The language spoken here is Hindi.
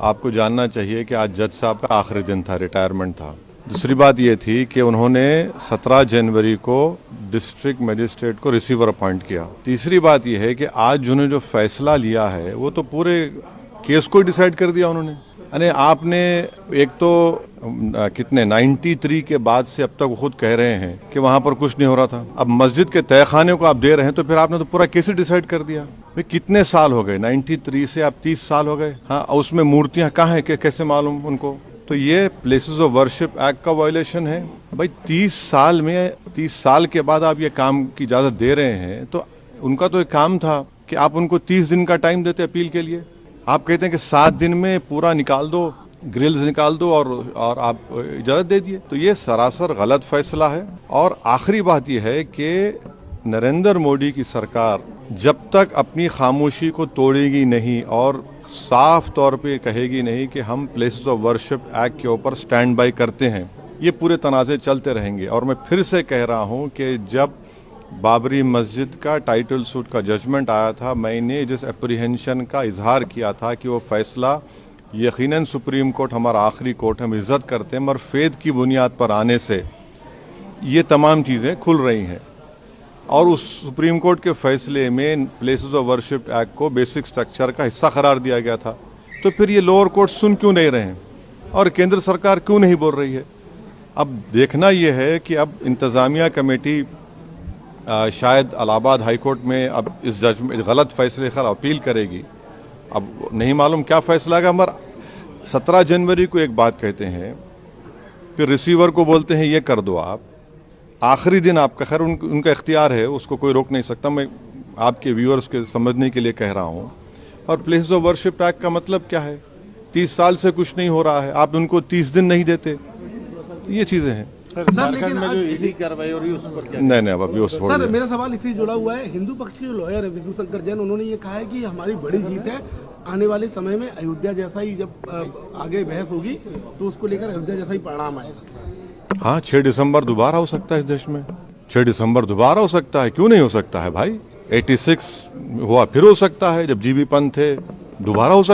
आपको जानना चाहिए कि आज जज साहब का आखिरी दिन था, रिटायरमेंट था। दूसरी बात ये थी कि उन्होंने 17 जनवरी को डिस्ट्रिक्ट मजिस्ट्रेट को रिसीवर अपॉइंट किया। तीसरी बात यह है कि आज जिन्होंने जो फैसला लिया है वो तो पूरे केस को डिसाइड कर दिया उन्होंने। अरे आपने एक तो कितने 93 के बाद से अब तक वो खुद कह रहे हैं कि वहां पर कुछ नहीं हो रहा था। अब मस्जिद के तहखाने को आप दे रहे हैं तो फिर आपने तो पूरा केस ही डिसाइड कर दिया। भाई कितने साल हो गए, 93 से आप 30 साल हो गए। हाँ, उसमें मूर्तियां कहाँ हैं कि कैसे मालूम उनको? तो ये प्लेसेस ऑफ वर्शिप एक्ट का वायलेशन है। भाई 30 साल के बाद आप ये काम की इजाजत दे रहे हैं तो उनका तो एक काम था कि आप उनको 30 दिन का टाइम देते अपील के लिए। आप कहते हैं कि 7 दिन में पूरा निकाल दो, ग्रिल्स निकाल दो और आप इजाजत दे दिए। तो ये सरासर गलत फैसला है। और आखिरी बात यह है कि नरेंद्र मोदी की सरकार जब तक अपनी खामोशी को तोड़ेगी नहीं और साफ तौर पे कहेगी नहीं कि हम प्लेसेस ऑफ वर्शिप एक्ट के ऊपर स्टैंड बाय करते हैं, ये पूरे तनाज़े चलते रहेंगे। और मैं फिर से कह रहा हूं कि जब बाबरी मस्जिद का टाइटल सूट का जजमेंट आया था, मैंने जिस एप्रीहेंशन का इजहार किया था कि वो फैसला यकीनन सुप्रीम कोर्ट हमारा आखिरी कोर्ट, हम इज्जत करते हैं, मगर फेद की बुनियाद पर आने से ये तमाम चीज़ें खुल रही हैं। और उस सुप्रीम कोर्ट के फैसले में प्लेसेस ऑफ वर्शिप एक्ट को बेसिक स्ट्रक्चर का हिस्सा करार दिया गया था। तो फिर ये लोअर कोर्ट सुन क्यों नहीं रहे हैं और केंद्र सरकार क्यों नहीं बोल रही है? अब देखना यह है कि अब इंतजामिया कमेटी शायद इलाहाबाद हाई कोर्ट में अब इस जजमेंट गलत फैसले का अपील करेगी। अब नहीं मालूम क्या फैसला आएगा। मगर 17 जनवरी को एक बात कहते हैं, फिर रिसीवर को बोलते हैं ये कर दो आप, आखिरी दिन आपका, खैर उनका इख्तियार है, उसको कोई रोक नहीं सकता। मैं आपके व्यूअर्स के समझने के लिए कह रहा हूँ। और प्लेसेस ऑफ वर्शिप एक्ट का मतलब क्या है? 30 साल से कुछ नहीं हो रहा है, आप उनको 30 दिन नहीं देते। ये चीजें हैं सर। झारखंड में जो ईडी कार्रवाई हो रही है उस पर क्या? नहीं अब अभी उस सर, मेरा सवाल इससे जुड़ा हुआ है। हिंदू पक्ष के जो लॉयर है विष्णु शंकर जैन, उन्होंने ये कहा है कि हमारी बड़ी जीत है, आने वाले समय में अयोध्या जैसा ही जब आगे बहस होगी तो उसको लेकर अयोध्या जैसा ही परिणाम आएगा। हाँ, 6 दिसंबर दोबारा हो सकता है इस देश में। 6 दिसंबर दोबारा हो सकता है, क्यों नहीं हो सकता है भाई? 86 हुआ, फिर हो सकता है, जब जीबी पंत थे, दोबारा हो सकता है।